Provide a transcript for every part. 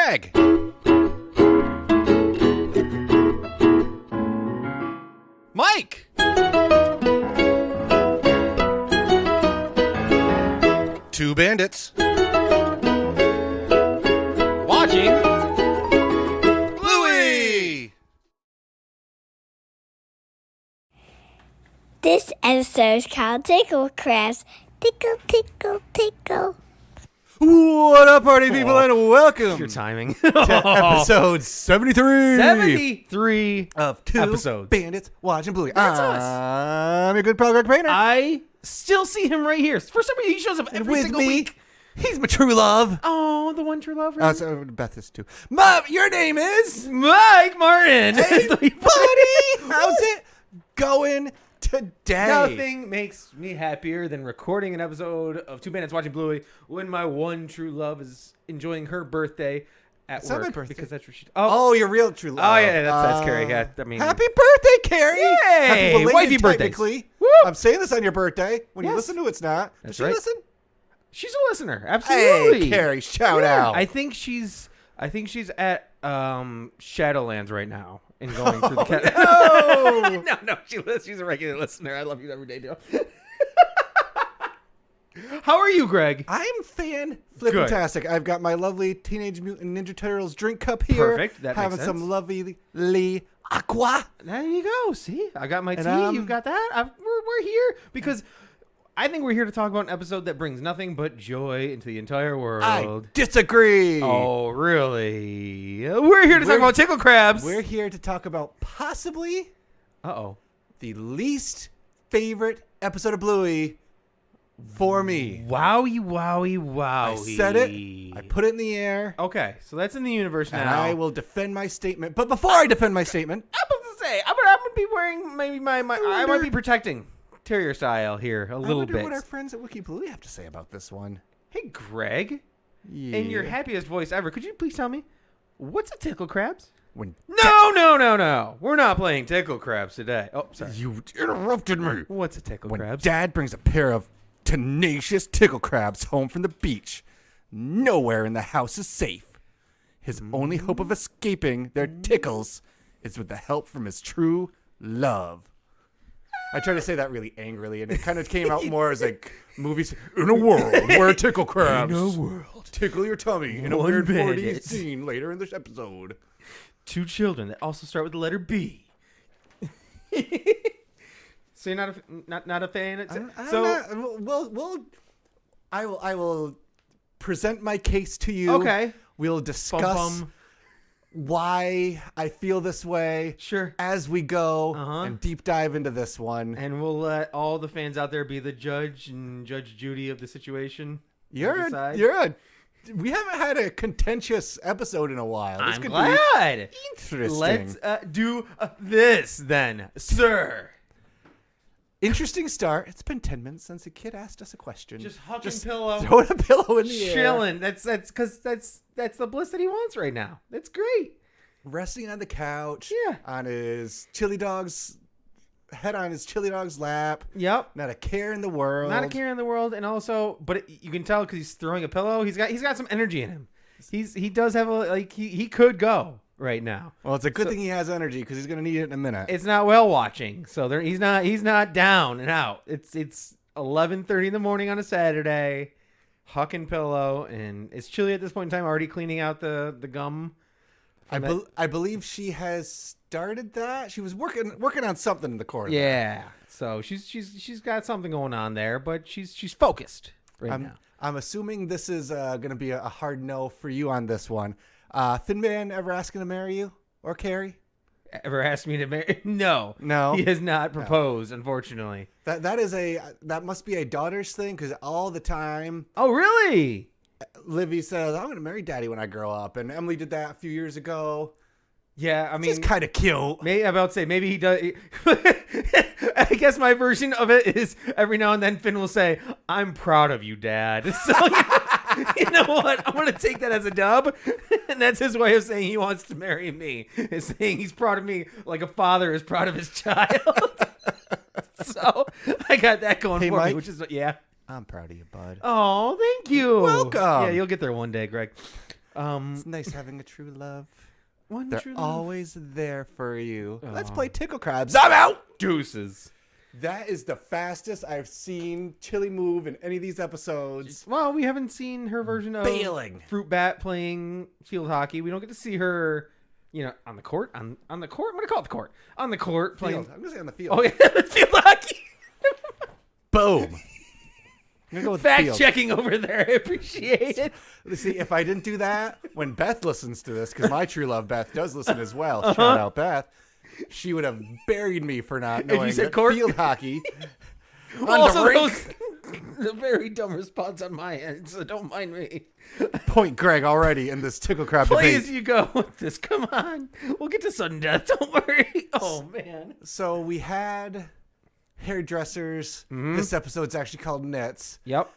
Greg. Mike. Two bandits. Watching Bluey. This episode is called Ticklecrabs. Tickle, tickle, tickle. What up, party people, and welcome Your timing. to episode 73. 73 of Two episodes. Bandits Watching Bluey. That's us. I'm your good pal, Greg Painter. I still see him right here. For some reason, he shows up every With single me, week. he's my true love. Oh, the one true love. Right? So Beth is too. Mom, your name is Mike Martin. Hey, buddy. How's it going today? Nothing makes me happier than recording an episode of Two Bandits Watching Bluey when my one true love is enjoying her birthday at It's not work. my birthday. Because that's where she... Oh, your real true love. Oh, yeah, that's Carrie. Yeah, I mean... Happy birthday, Carrie! Yay! Happy belated, Wifey birthdays. technically. Woo! I'm saying this on your birthday. When you Yes. listen to it's not. Does That's she right. listen? She's a listener. Absolutely. Hey, Carrie, shout Yeah, out. I think she's at Shadowlands right now and going through the cat. No! no, she's a regular listener. I love you every day, Joe. How are you, Greg? I'm fan-flippin-tastic. I've got my lovely Teenage Mutant Ninja Turtles drink cup here. Perfect. That makes having sense. some lovely aqua. There you go. See, I got my tea. And, You've got that. We're here because I think we're here to talk about an episode that brings nothing but joy into the entire world. I disagree. Oh, really? We're here to talk about Ticklecrabs. We're here to talk about possibly Uh-oh. the least favorite episode of Bluey for me. Wowie, wowie, wowie. I said it. I put it in the air. Okay, so that's in the universe now. And I will defend my statement. But before I defend my statement, I'm about to say, I'm gonna be wearing maybe I might wonder- be protecting terrier style here a I little wonder bit. what our friends at Wiki Bluey have to say about this one. Hey, Greg, Yeah. in your happiest voice ever, could you please tell me what's a Ticklecrabs? When No. We're not playing Ticklecrabs today. Oh, sorry. you interrupted me. What's a When Ticklecrabs? Dad brings a pair of tenacious Ticklecrabs home from the beach, nowhere in the house is safe. His only hope of escaping their tickles is with the help from his true love. I tried to say that really angrily, and it kind of came out more as like movies. In a world where Ticklecrabs In a world. tickle your tummy in a One weird 4D bandit. scene later in this episode. Two children that also start with the letter B. So you're not a fan? I will present my case to you. Okay. We'll discuss why I feel this way. Sure. As we go Uh-huh. and deep dive into this one. And we'll let all the fans out there be the judge and Judge Judy of the situation. We haven't had a contentious episode in a while. This I'm could glad. be interesting. Let's do this then, sir. Interesting start. It's been 10 minutes since a kid asked us a question. Just hucking pillow, throwing a pillow in the air. chilling. That's because that's the bliss that he wants right now. That's great. Resting on the couch. Yeah. On his chili dog's head on his chili dog's lap. Yep. Not a care in the world. Not a care in the world, and also, but you can tell because he's throwing a pillow. He's got some energy in him. He does have he could go right now. Well, it's a good thing he has energy because he's gonna need it in a minute. It's not whale watching, so he's not down and out. It's 11:30 in the morning on a Saturday, hucking pillow, and it's Chilli at this point in time, already cleaning out the gum. I believe she has started that. She was working on something in the corner. Yeah, so she's got something going on there, but she's focused right now. I'm assuming this is gonna be a hard no for you on this one. Thin Man ever asking to marry you or Carrie? Ever asked me to marry? No. He has not proposed, unfortunately. That must be a daughter's thing because all the time. Oh, really? Livy says, I'm going to marry Daddy when I grow up. And Emily did that a few years ago. Yeah, I mean. It's kind of cute. I'm about to say, maybe he does. I guess my version of it is every now and then Finn will say, I'm proud of you, Dad. So, you know what? I'm going to take that as a dub. And that's his way of saying he wants to marry me. Is saying he's proud of me like a father is proud of his child. So I got that going for Mike, me, which is, yeah. I'm proud of you, bud. Oh, thank you. Welcome. Yeah, you'll get there one day, Greg. It's nice having a true love. One They're true love. always there for you. Let's Aw. play Ticklecrabs. I'm out. Deuces. That is the fastest I've seen Chilli move in any of these episodes. Well, we haven't seen her version of Bailing. Fruit Bat playing field hockey. We don't get to see her, on the court. On the court? I'm going to call it the court. On the court playing. Field. I'm going to say on the field. Oh, yeah. Field hockey. Boom. I'm gonna go with Fact field. checking over there. I appreciate it. See, if I didn't do that, when Beth listens to this, because my true love, Beth, does listen as well. Shout out, Beth. She would have buried me for not knowing you said that court? field hockey. On Also, the rink. a very dumb response on my end, so don't mind me. Point Greg already in this Ticklecrab Please, debate. you go with this. Come on. We'll get to sudden death. Don't worry. Oh, man. So we had hairdressers. This episode's actually called Nets. Yep.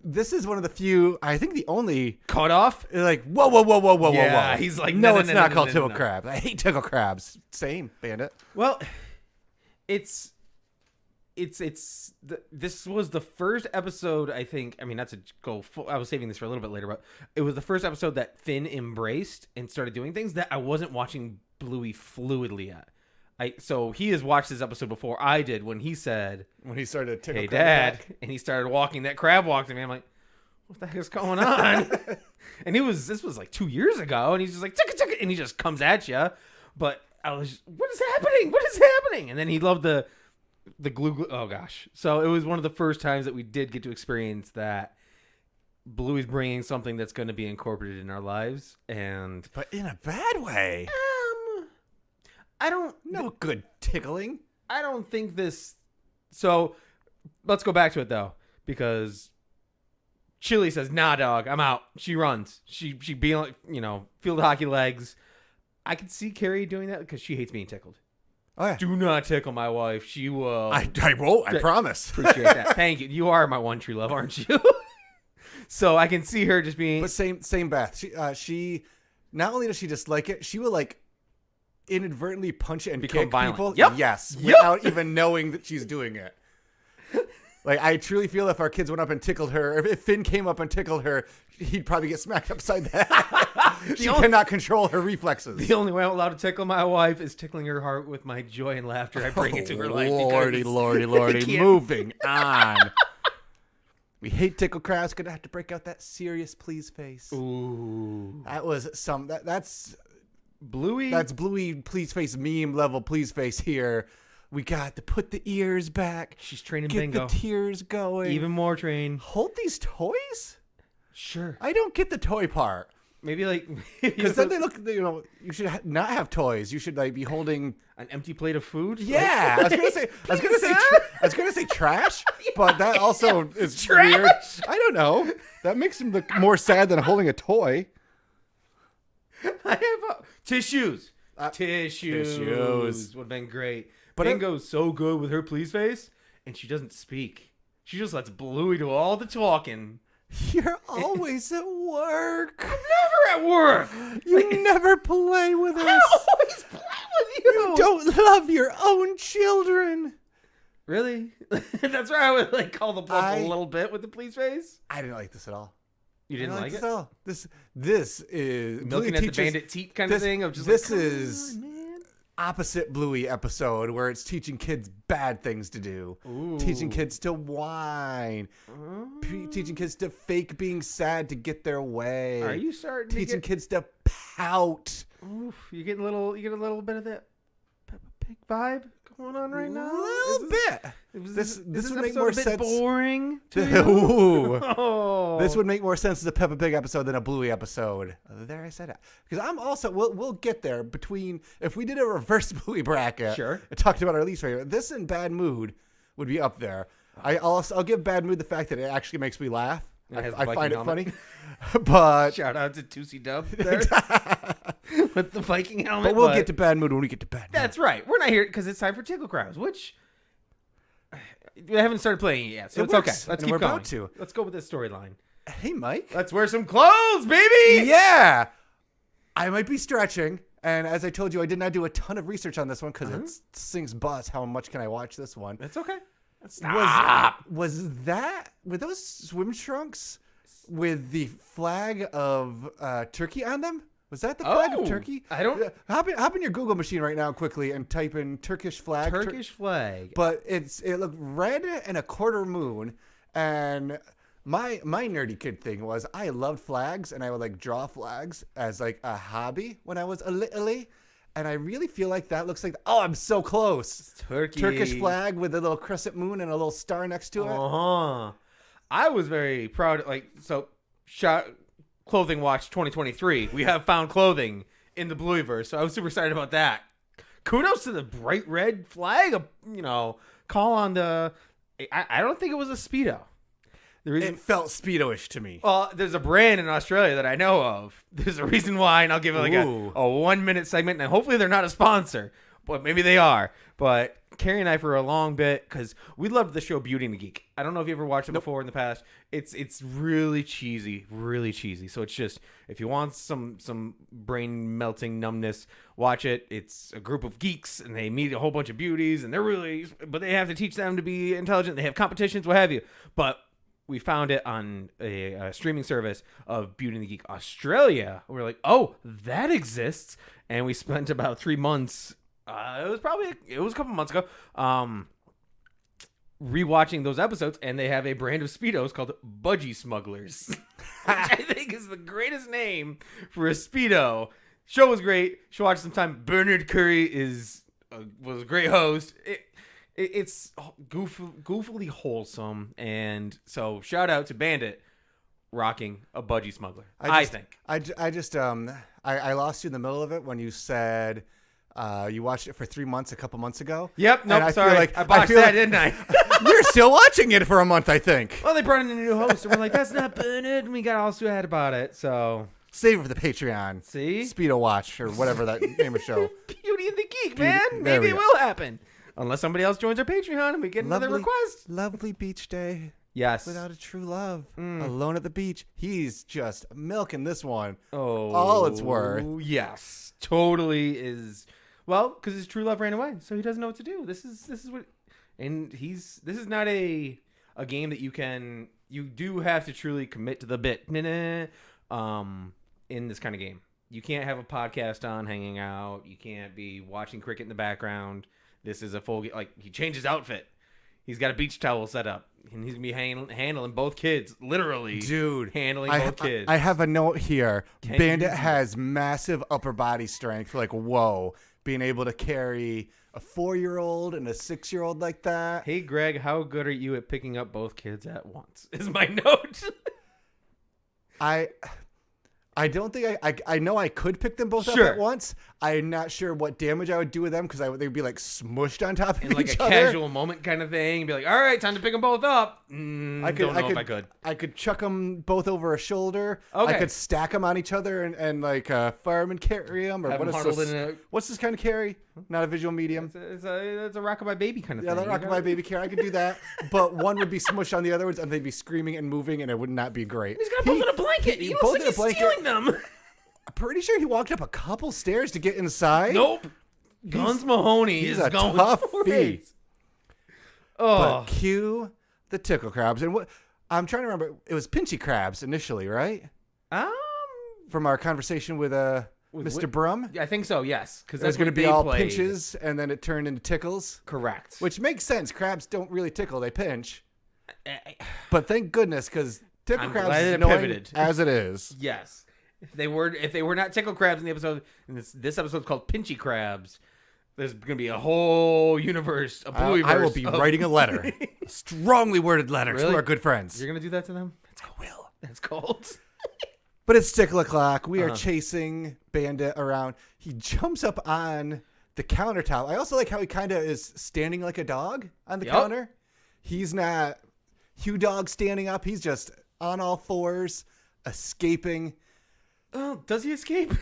This is one of the few, I think the only, Caught off? like, whoa. Yeah, he's like, no, no, it's no, not no, called no, no, no. Ticklecrabs. I hate Ticklecrabs. Same, Bandit. Well, this was the first episode, I think. I mean, not to go full, I was saving this for a little bit later, but it was the first episode that Finn embraced and started doing things that I wasn't watching Bluey fluidly at. So he has watched this episode before I did when he said, When he started Ticklecrab. "Hey, Dad," and he started walking that crab walk to me. I'm like, what the heck is going on? And this was like 2 years ago, and he's just like, "Ticka," and he just comes at you. But I was, what is happening? What is happening? And then he loved the glue. Oh gosh! So it was one of the first times that we did get to experience that Bluey's bringing something that's going to be incorporated in our lives, and But in a bad way. I don't No good tickling. I don't think this. So let's go back to it though, because Chilli says, "Nah, dog, I'm out." She runs. She be like, field hockey legs. I could see Carrie doing that because she hates being tickled. Oh, yeah. Do not tickle my wife. She will. I won't. I promise. Appreciate that. Thank you. You are my one true love, aren't you? So I can see her just being. But same Beth. She not only does she dislike it, she will like inadvertently punch and Become kick violent. people. Yep. Yes, Yep. without even knowing that she's doing it. Like, I truly feel if our kids went up and tickled her, if Finn came up and tickled her, he'd probably get smacked upside the head. She cannot control her reflexes. The only way I'm allowed to tickle my wife is tickling her heart with my joy and laughter I bring into her life. Lordy, because lordy. I can't- Moving on. We hate Ticklecrabs. Gonna have to break out that serious please face. Ooh. That was that's Bluey. That's Bluey please face meme level please face here. We got to put the ears back. She's training Get bingo. the tears going. Even more train. Hold these toys? Sure. I don't get the toy part. Maybe like Because then they look, you should not have toys. You should like be holding. an empty plate of food. Yeah, I was gonna say trash, but that also is Trash? weird. I don't know. That makes him look more sad than holding a toy. I have tissues. Tissues. Would have been great. But Bingo's so good with her please face, and she doesn't speak. She just lets Bluey do all the talking. You're always at work. Never at work. You never play with I us. always play with you. You don't love your own children. Really? That's why I would like call the bluff I- a little bit with the please face. I didn't like this at all. You I didn't like this it? at all. This is Milking Bluey at the teaches- bandit teat kind of this- thing of just this like, come is- on, man. opposite Bluey episode where it's teaching kids bad things to do. Teaching kids to whine. Teaching kids to fake being sad to get their way. Are you starting to teaching get? kids to pout? Oof, you get a little bit of that Peppa Pig vibe going on right now. A little bit. This This would make episode more a bit sense. boring. To you? Ooh. Oh. This would make more sense as a Peppa Pig episode than a Bluey episode. There, I said it. Because I'm also we'll get there between if we did a reverse Bluey bracket. Sure. And talked about our least favorite. This and Bad Mood would be up there. I'll give Bad Mood the fact that it actually makes me laugh. It has the I Viking find it helmet. funny. But Shout out to Tootsie Dub there with the Viking helmet. we'll get to Bad Mood when we get to Bad Mood. That's right. We're not here because it's time for Ticklecrabs, which we haven't started playing it yet, so It it's works, okay. Let's and keep we're going. about to. Let's go with this storyline. Hey, Mike. Let's wear some clothes, baby. Yeah. I might be stretching. And as I told you, I did not do a ton of research on this one because it sings butts. How much can I watch this one? That's okay. Stop. Were those swim trunks? with the flag of Turkey on them. Was that the flag of Turkey? I don't. Hop in your Google machine right now quickly and type in Turkish flag. Turkish flag. But it looked red and a quarter moon. And my nerdy kid thing was I loved flags and I would like draw flags as like a hobby when I was a little. And I really feel like that looks like I'm so close. Turkish flag with a little crescent moon and a little star next to it. I was very proud. Clothing Watch 2023. We have found clothing in the Blueyverse, so I was super excited about that. Kudos to the bright red flag. Call on the. I don't think it was a Speedo. It felt Speedo-ish to me. Well, there's a brand in Australia that I know of. There's a reason why, and I'll give it like a 1-minute segment, and hopefully they're not a sponsor, but maybe they are. But Carrie and I, for a long bit, because we loved the show Beauty and the Geek. I don't know if you ever watched it before in the past. It's really cheesy, really cheesy. So it's just, if you want some brain melting numbness, watch it. It's a group of geeks, and they meet a whole bunch of beauties, and but they have to teach them to be intelligent. They have competitions, what have you. But we found it on a streaming service of Beauty and the Geek Australia. We're like, oh, that exists. And we spent about 3 months. It was a couple months ago. Rewatching those episodes, and they have a brand of Speedos called Budgey Smugglers, which I think is the greatest name for a Speedo. Show was great. Should watch sometime. Bernard Curry was a great host. It's goofily wholesome, and so shout out to Bandit rocking a Budgey Smuggler. I think. I lost you in the middle of it when you said you watched it for 3 months a couple months ago. Yep. Nope. Sorry. I botched that, didn't I? You're still watching it for a month, I think. Well, they brought in a new host, and we're like, that's not Bernard, and we got all sad about it. So save it for the Patreon. See, Speedo Watch or whatever that name of show. Beauty and the Geek, man. Maybe it will happen. Unless somebody else joins our Patreon and we get another request. Lovely beach day. Yes. Without a true love. Alone at the beach. He's just milking this one. Oh. All it's worth. Yes. Totally is. Well, because his true love ran away. So he doesn't know what to do. This is what. And this is not a game that you do have to truly commit to the bit. In this kind of game. You can't have a podcast on hanging out. You can't be watching cricket in the background. This is a full, he changed his outfit. He's got a beach towel set up, and he's going to be handling both kids, literally. Dude. Handling both kids. I have a note here. Bandit has massive upper body strength. Whoa. Being able to carry a 4-year-old and a 6-year-old like that. Hey, Greg, how good are you at picking up both kids at once? Is my note. I don't think I know I could pick them both up at once. I'm not sure what damage I would do with them because they'd be smushed on top of each other. Casual moment kind of thing. Be like, all right, time to pick them both up. I could. I could chuck them both over a shoulder. Okay. I could stack them on each other and fireman carry them. Or what's this kind of carry? Not a visual medium. It's a rockabye baby kind of thing. Yeah, that rockabye baby carry. I could do that. But one would be smushed on the other ones and they'd be screaming and moving and it would not be great. He's got both in a blanket. He looks like he's stealing them. I'm pretty sure he walked up a couple stairs to get inside. Nope. Guns Mahoney he's is a going tough for feat. it. Oh. But cue the Ticklecrabs. And what I'm trying to remember, it was Pinchy Crabs initially, right? From our conversation with Mr. Brum? I think so, yes. Because there's going to be all pinches, and then it turned into tickles. Correct. Which makes sense. Crabs don't really tickle, they pinch. But thank goodness, because Ticklecrabs is annoying as it is. Yes. If they were not Ticklecrabs in the episode, and this episode's called Pinchy Crabs, there's going to be a whole universe, a Blueyverse. I will be writing a letter. A strongly worded letter to our good friends. You're going to do that to them? I will. That's cold. But it's tickle o'clock. We are chasing Bandit around. He jumps up on the countertop. I also like how he kind of is standing like a dog on the counter. He's not Hugh Dog standing up. He's just on all fours, escaping. Oh, does he escape?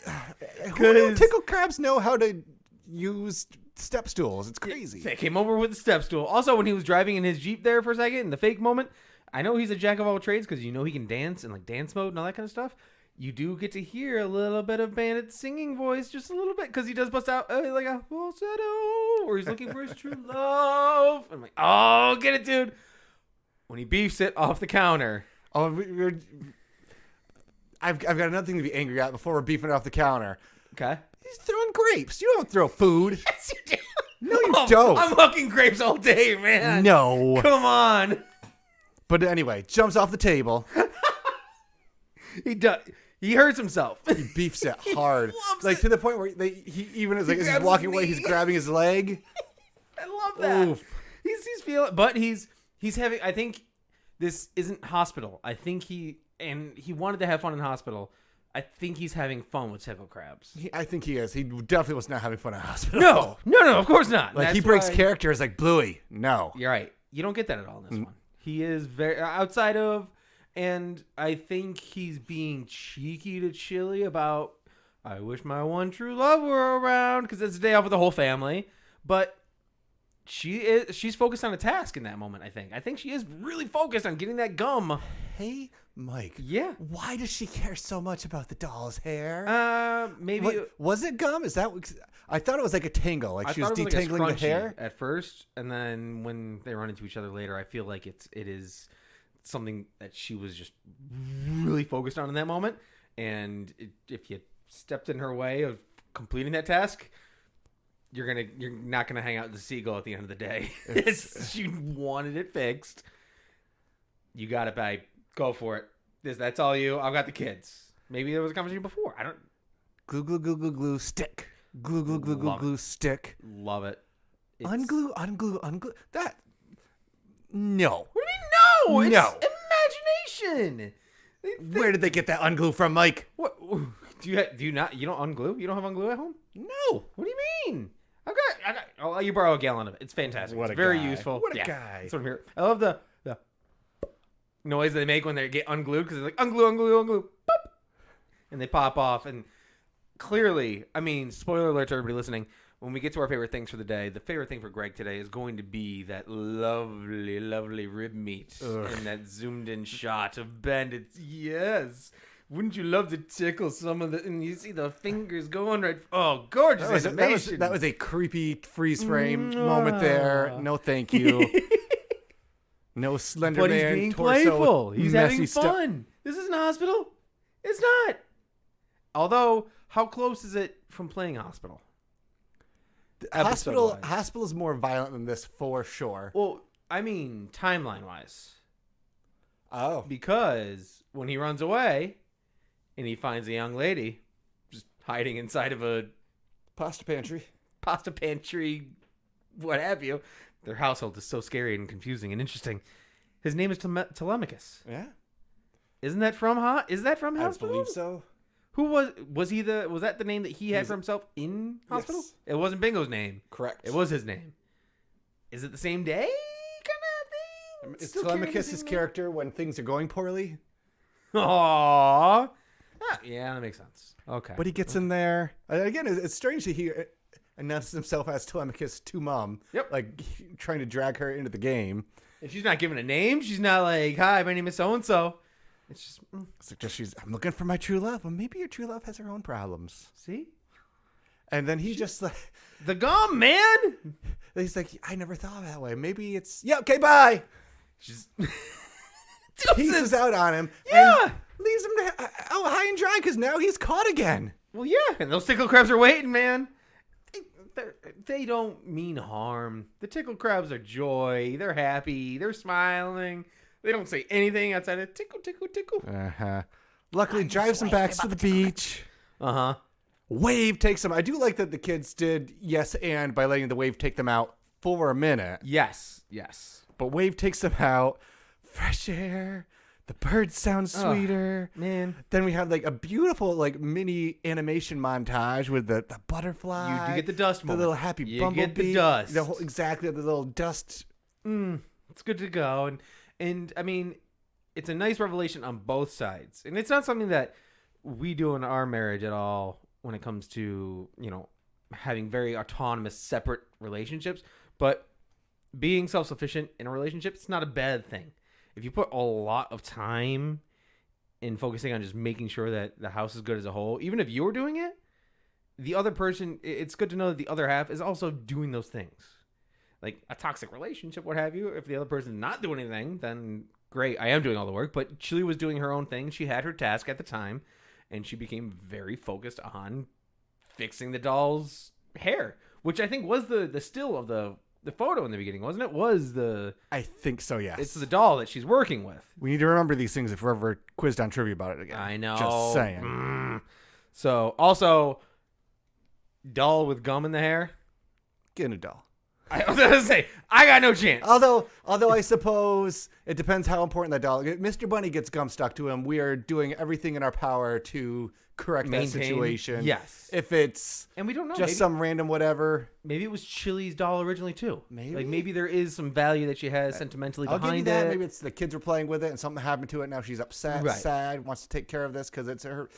Ticklecrabs know how to use step stools. It's crazy. They came over with the step stool. Also, when he was driving in his Jeep there for a second, in the fake moment, I know he's a jack of all trades because he can dance and dance mode and all that kind of stuff. You do get to hear a little bit of Bandit's singing voice, just a little bit, because he does bust out like a falsetto, or he's looking for his true love. I'm like, oh, get it, dude. When he beefs it off the counter. Oh, I've got another thing to be angry at before we're beefing off the counter. Okay. He's throwing grapes. You don't throw food. Yes, you do. No, you don't. I'm hucking grapes all day, man. No. Come on. But anyway, jumps off the table. He does. He hurts himself. He beefs it hard, loves to the point where he even is like as he's grabs walking his away, knee. he's grabbing his leg. I love that. Oof. He's feeling, but he's having. I think this isn't hospital. I think he wanted to have fun in hospital. I think he's having fun with Ticklecrabs. I think he is. He definitely was not having fun at hospital. No, of course not. Like That's he breaks why- characters like Bluey. No. You're right. You don't get that at all in this one. He is very outside of, and I think he's being cheeky to Chilli about, I wish my one true love were around, because it's a day off with the whole family. But she's focused on a task in that moment, I think she is really focused on getting that gum. Hey, Mike. Yeah. Why does she care so much about the doll's hair? Maybe Was it gum? Is that? I thought it was like a tangle. Like I she was thought it was like a detangling the scrunchie hair. at first, and then when they run into each other later, I feel like it is something that she was just really focused on in that moment. And if you stepped in her way of completing that task, you're not gonna hang out with the seagull at the end of the day. She wanted it fixed. You got it, babe. Go for it. That's all you. I've got the kids. Maybe there was a conversation before. I don't. Glue, glue, glue, glue, glue, stick. Glue, glue, glue, glue, Love glue, stick. Love it. Unglue, unglue, unglue. That. No. What do you mean no? No. It's imagination. Where did they get that unglue from, Mike? What do you not? You don't unglue? You don't have unglue at home? No. What do you mean? I got. I'll let you borrow a gallon of it. It's fantastic. What It's a very guy. useful. What a Yeah, guy. That's what I'm here. I love the noise they make when they get unglued, because they're like unglue, unglue, unglue, pop, and they pop off. And clearly, I mean, spoiler alert to everybody listening. When we get to our favorite things for the day, the favorite thing for Greg today is going to be that lovely, lovely rib meat in that zoomed-in shot of Bandits. Yes. Wouldn't you love to tickle some of the... And you see the fingers going right... Oh, gorgeous animation. That was a creepy freeze frame moment there. No, thank you. No Slender But Man he's being torso playful. He's messy having stuff. fun. This isn't a hospital. It's not. Although, how close is it from playing hospital? Hospital Episode-wise. is more violent than this for sure. Well, I mean, timeline-wise. Oh. Because when he runs away and he finds a young lady just hiding inside of a Pasta pantry. pasta pantry, what have you, their household is so scary and confusing and interesting. His name is Telemachus. Yeah. Isn't that from Is that from I Hospital? believe so. Who was that the name that he had for himself in Hospital? Yes. It wasn't Bingo's name. Correct. It was his name. Is it the same day kind of thing? Is Still carrying the Telemachus same his name? character when things are going poorly? Aww. Yeah, that makes sense. Okay. But he gets in there. Again, it's strange that he announces himself as Telemachus to Mom. Yep. Like trying to drag her into the game. And she's not giving a name. She's not like, hi, my name is so-and-so. It's just, It's like I'm looking for my true love. Well, maybe your true love has her own problems. see? And then he just like, The gum, man! he's like, I never thought of that way. Maybe it's, yeah, okay, bye. She's... Pieces out on him. Yeah. And leaves him high and dry because now he's caught again. Well, yeah, and those Ticklecrabs are waiting, man. They don't mean harm. The Ticklecrabs are joy. They're happy. They're smiling. They don't say anything outside of tickle, tickle, tickle. Uh-huh. Luckily, drives him back to the beach. Uh-huh. Wave takes him. I do like that the kids did yes and by letting the wave take them out for a minute. Yes. But wave takes them out. Fresh air. The birds sound sweeter. Man. Then we have like a beautiful like mini animation montage with the butterfly. You do get the dust the moment. little happy You bumblebee. get the dust. Exactly, the little dust. It's good to go. And I mean, it's a nice revelation on both sides. And it's not something that we do in our marriage at all when it comes to, having very autonomous, separate relationships. But being self-sufficient in a relationship, it's not a bad thing. If you put a lot of time in focusing on just making sure that the house is good as a whole, even if you're doing it, the other person, it's good to know that the other half is also doing those things. Like a toxic relationship, what have you. If the other person's not doing anything, then great, I am doing all the work. But Chilli was doing her own thing. She had her task at the time, and she became very focused on fixing the doll's hair, which I think was the still of the photo in the beginning, wasn't it? I think so, yes. It's the doll that she's working with. We need to remember these things if we're ever quizzed on trivia about it again. I know. Just saying. So, also, doll with gum in the hair. Get a doll. I was going to say, I got no chance. Although I suppose it depends how important that doll. If Mr. Bunny gets gum stuck to him, we are doing everything in our power to correct that situation. Yes. If it's And we don't know. just some random whatever. Maybe it was Chili's doll originally, too. Maybe. Like, maybe there is some value that she has sentimentally I'll behind give you that. it. Maybe it's the kids were playing with it and something happened to it. Now she's upset, Right. sad, wants to take care of this because it's her.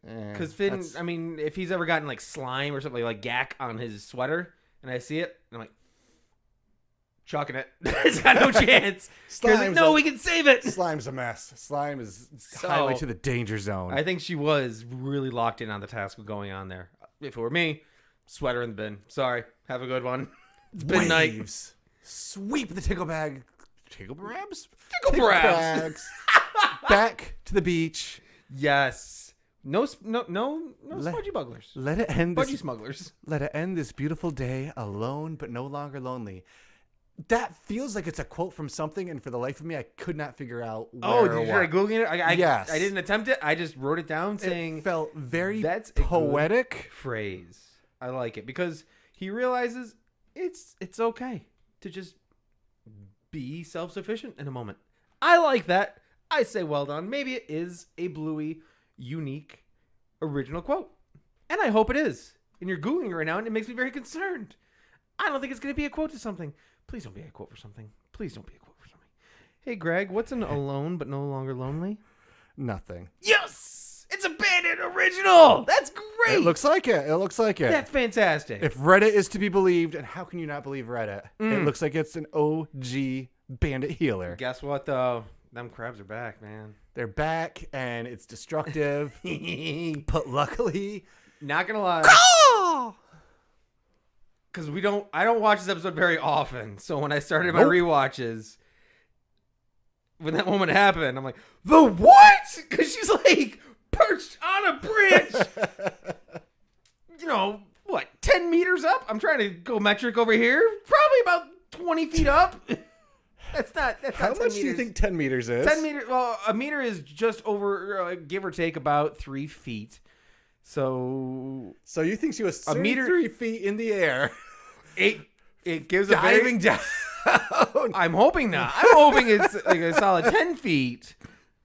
Because Finn, I mean, if he's ever gotten, like, slime or something like gack on his sweater, and I see it, and I'm like, chucking it. It's got no chance. Like, no, we can save it. Slime's a mess. Slime is So- highway to the danger zone. I think she was really locked in on the task of going on there. If it were me, sweater in the bin. Sorry. Have a good one. It's bin night. Waves. Sweep the tickle bag. Ticklecrabs? Ticklecrabs. Back to the beach. Yes. No smudgy smugglers. Let it end. Budgey Smugglers. Let it end this beautiful day alone, but no longer lonely. That feels like it's a quote from something, and for the life of me, I could not figure out where Oh, or did you what. try Googling it? Yes. I didn't attempt it. I just wrote it down saying It felt very that's a good poetic. phrase. I like it because he realizes it's okay to just be self-sufficient in a moment. I like that. I say well done. Maybe it is a Bluey unique original quote. And I hope it is. And you're Googling right now and it makes me very concerned. I don't think it's going to be a quote to something. Please don't be a quote for something. Please don't be a quote for something. Hey, Greg, what's an alone but no longer lonely? Nothing. Yes! It's a Bandit original! That's great! It looks like it. It looks like it. That's fantastic. If Reddit is to be believed, and how can you not believe Reddit? It looks like it's an OG Bandit healer. Guess what, though? Them crabs are back, man. They're back, and it's destructive. But luckily, Not gonna lie. Because I don't watch this episode very often. So when I started my rewatches, when that moment happened, I'm like, the what? Because she's like perched on a bridge. 10 meters up? I'm trying to go metric over here. Probably about 20 feet up. That's not how 10 much do you meters. think 10 meters is? 10 meters. Well, a meter is just over, give or take, about 3 feet. So You think she was a meter- 3 feet in the air, it gives a diving down? I'm hoping not. I'm hoping it's like a solid 10 feet.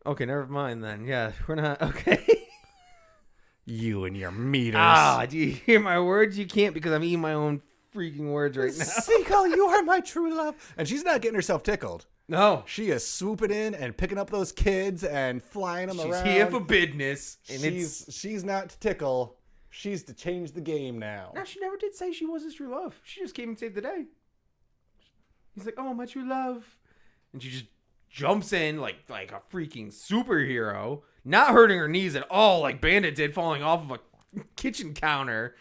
Okay, never mind then. Yeah, we're not. Okay. You and your meters. Do you hear my words? You can't because I'm eating my own freaking words right now. Seagull, you are my true love. And she's not getting herself tickled. No. She is swooping in and picking up those kids and flying them She's around. here for business. And She's not to tickle. She's to change the game now. No, she never did say she was his true love. She just came and saved the day. He's like, oh, my true love. And she just jumps in like a freaking superhero, not hurting her knees at all like Bandit did, falling off of a kitchen counter.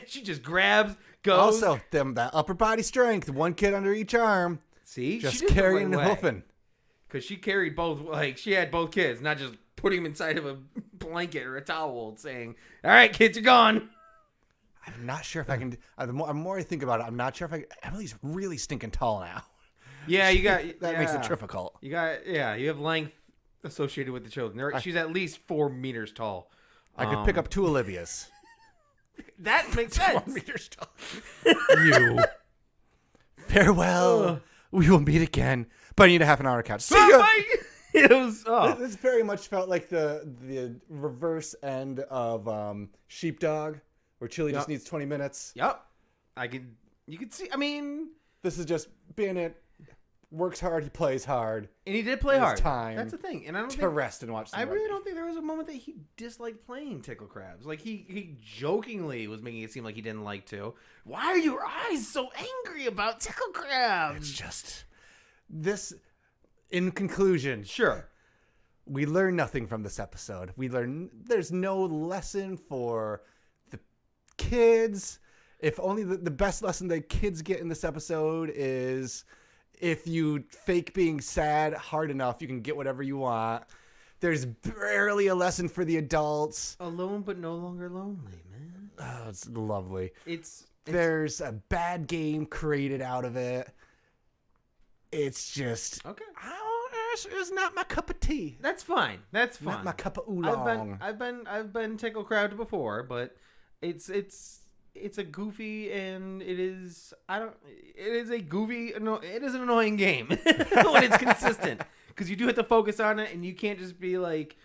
She just grabs, goes. Also, that upper body strength, one kid under each arm. See? Just carrying and hoofing. Because she carried both, like, she had both kids, not just putting them inside of a blanket or a towel saying, all right, kids are gone. I'm not sure if I can. The more I think about it, I'm not sure if I can. Emily's really stinking tall now. Yeah, you got that makes it difficult. You have length associated with the children. She's at least 4 meters tall. I could pick up 2 Olivias. That makes sense. 1 meters tall. You. Farewell. We will meet again. But I need a half an hour couch. See ya. It was, This very much felt like the reverse end of Sheepdog, where Chilli just needs 20 minutes. Yep. You could see, I mean. This is just Bandit works hard, he plays hard. And he did play hard. Time That's the thing. And I don't to think, rest and watch. I really don't think there was a moment that he disliked playing Ticklecrabs. Like he jokingly was making it seem like he didn't like to. Why are your eyes so angry about Ticklecrabs? It's just this. In conclusion, Sure. we learn nothing from this episode. We learn there's no lesson for the kids. If only the best lesson that kids get in this episode is if you fake being sad hard enough, you can get whatever you want. There's barely a lesson for the adults. Alone but no longer lonely, man. Oh, it's lovely. There's a bad game created out of it. It's just okay. It's not my cup of tea. That's fine. That's fine. Not my cup of oolong. I've been Ticklecrabs before, but it's a goofy and it is an annoying game when it's consistent, because you do have to focus on it and you can't just be like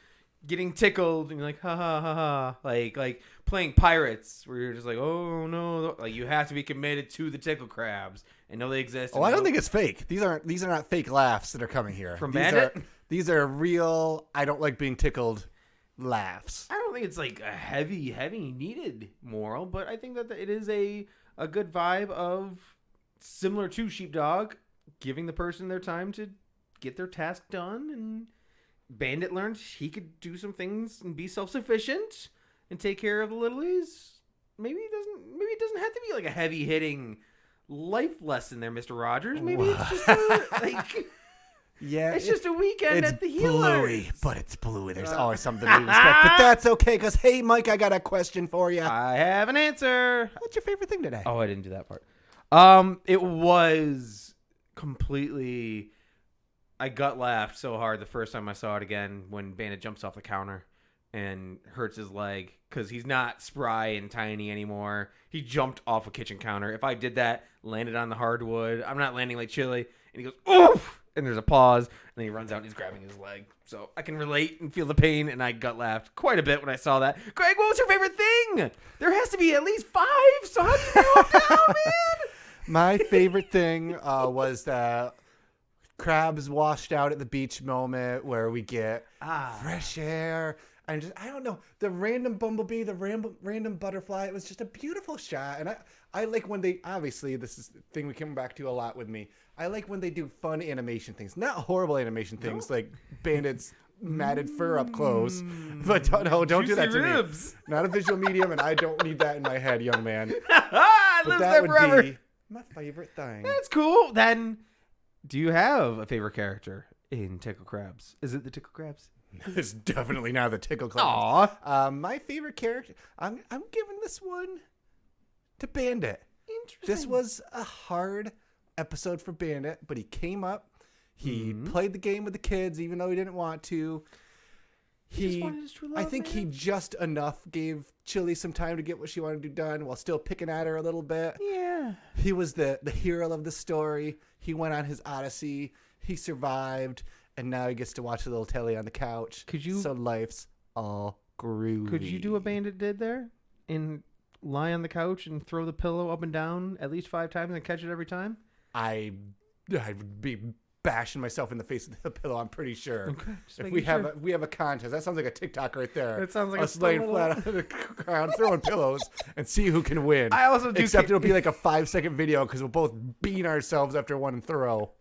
getting tickled and you're like ha ha ha ha, like playing Pirates where you're just like, oh no, like you have to be committed to the Ticklecrabs and know they exist. Oh, I don't think it's fake. These are not fake laughs that are coming here. From Bandit? These are real. I don't like being tickled laughs. I don't think it's like a heavy needed moral, but I think that it is a good vibe of, similar to Sheepdog, giving the person their time to get their task done. And Bandit learned he could do some things and be self-sufficient and take care of the littlies. Maybe it doesn't have to be like a heavy hitting life lesson there, Mr. Rogers. Maybe it's just yeah, it's just a weekend at the Healers. Bluey, but it's Bluey. There's always something to respect, but that's okay. Because hey, Mike, I got a question for you. I have an answer. What's your favorite thing today? Oh, I didn't do that part. It was completely. I gut laughed so hard the first time I saw it again when Bandit jumps off the counter and hurts his leg because he's not spry and tiny anymore. He jumped off a kitchen counter. If I did that, landed on the hardwood, I'm not landing like Chilli. And he goes, oof! And there's a pause, and then he runs out and he's grabbing his leg. So I can relate and feel the pain, and I gut laughed quite a bit when I saw that. Greg, what was your favorite thing? There has to be at least 5, so how do you narrow it down, man? My favorite thing was the crabs washed out at the beach moment where we get fresh air. And I don't know, the random bumblebee, the random butterfly, it was just a beautiful shot. And I like when they, obviously, this is the thing we come back to a lot with me. I like when they do fun animation things, not horrible animation things like Bandit's matted fur up close. But don't do that to ribs. me. Not a visual medium, and I don't need that in my head, young man. It lives there forever. Be my favorite thing. That's cool. Then, do you have a favorite character in Ticklecrabs? Is it the Ticklecrabs? It's definitely not the Ticklecrabs. Aw. My favorite character, I'm giving this one to Bandit. Interesting. This was a hard episode for Bandit, but he came up. He played the game with the kids, even though he didn't want to. He just wanted his true love, I think he just enough gave Chilli some time to get what she wanted to do done while still picking at her a little bit. Yeah. He was the hero of the story. He went on his odyssey. He survived. And now he gets to watch a little telly on the couch. So life's all groovy. Could you do what Bandit did there? And lie on the couch and throw the pillow up and down at least 5 times and catch it every time? I'd be bashing myself in the face with the pillow, I'm pretty sure. Okay. If we have a contest, that sounds like a TikTok right there. That sounds like us laying flat on the ground, throwing pillows, and see who can win. I also do. Except it'll be like a 5-second video because we'll both beat ourselves after one throw.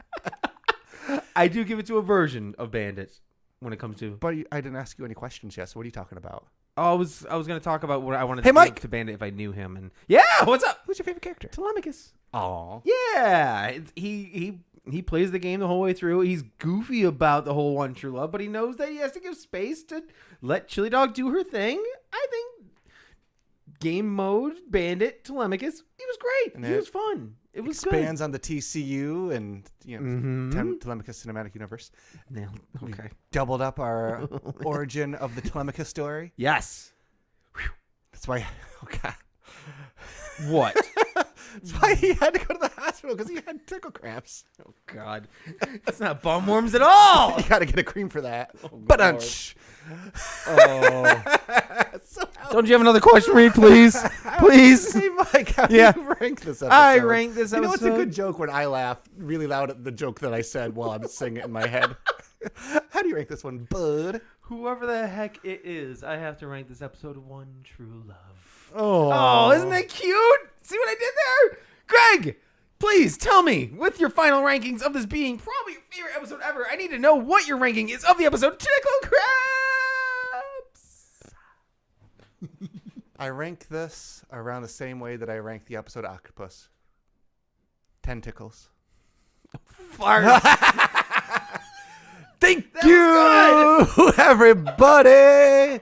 I do give it to a version of Bandits when it comes to. But I didn't ask you any questions yet. So what are you talking about? Oh, I was going to talk about what I wanted Hey, to Mike! give to Bandit if I knew him. And yeah, what's up? Who's your favorite character? Telemachus. Aw. Yeah, he plays the game the whole way through. He's goofy about the whole one true love, but he knows that he has to give space to let Chilli Dog do her thing. I think game mode, Bandit, Telemachus, he was great. And he was fun. It was expands on the TCU and Telemachus Cinematic Universe. Nailed. Okay. Doubled up our origin of the Telemachus story. Yes. That's why. Oh God. What? That's why he had to go to the hospital because he had Ticklecrabs. Oh God. It's not bum worms at all. You got to get a cream for that. Oh, but so don't you have another question for me, please? Please. Hey, Mike, how do you rank this episode? I rank this episode. You know, it's a good joke when I laugh really loud at the joke that I said while I'm saying it in my head. How do you rank this one, bud? Whoever the heck it is, I have to rank this episode One True Love. Oh, isn't that cute? See what I did there? Greg, please tell me, with your final rankings of this being probably your favorite episode ever, I need to know what your ranking is of the episode Ticklecrabs. I rank this around the same way that I rank the episode Octopus. 10 tickles. Fart. Thank you, everybody.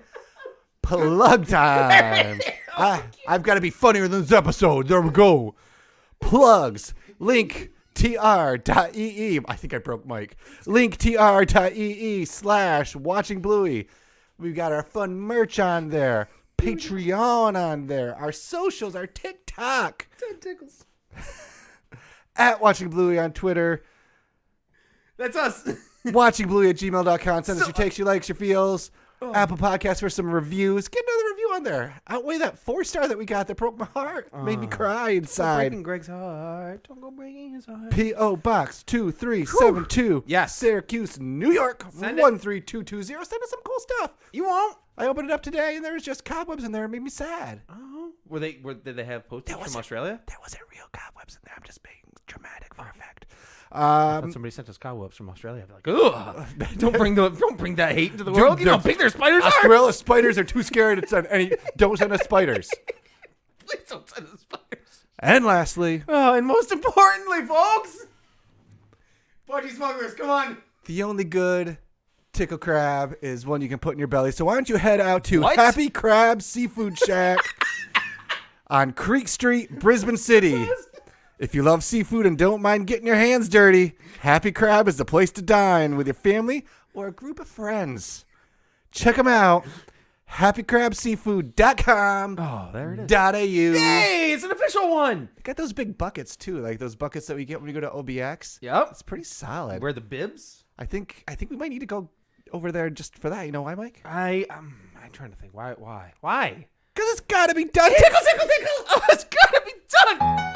Plug time. I've got to be funnier than this episode. There we go. Plugs. Linktr.ee. I think I broke Mike. Linktr.ee/watchingbluey. We've got our fun merch on there. Patreon on there. Our socials, our TikTok. Tickles. At Watching Bluey on Twitter. That's us. watchingbluey@gmail.com. Send us your takes, your likes, your feels. Apple Podcasts for some reviews. Get another review on there. Outweigh that 4-star that we got that broke my heart. Made me cry inside. Breaking Greg's heart. Don't go breaking his heart. P.O. Box 2372. Yes. Syracuse, New York, Send it. 13220. Send us some cool stuff. You won't. I opened it up today and there was just cobwebs in there. It made me sad. Oh. Did they have postage from Australia? There wasn't real cobwebs in there. I'm just being dramatic for effect. I thought somebody sent us cobwebs from Australia. I'd be like, ugh, don't bring that hate into the world. You know how big their spiders are. Australia spiders are too scary to send any. Don't send us spiders. Please don't send us spiders. And lastly, and most importantly, folks, Budgey Smugglers, come on. the only good tickle crab is one you can put in your belly. So why don't you head out to What? Happy Crab Seafood Shack on Creek Street, Brisbane City. If you love seafood and don't mind getting your hands dirty, Happy Crab is the place to dine with your family or a group of friends. Check them out. happycrabseafood.com. Oh, there it is. .au. Hey, it's an official one. They got those big buckets too, like those buckets that we get when we go to OBX. Yep. It's pretty solid. Where the bibs? I think we might need to go over there just for that. You know why, Mike? I'm trying to think. Why? Because it's got to be done. Tickle, tickle, tickle. Oh, it's gotta be done.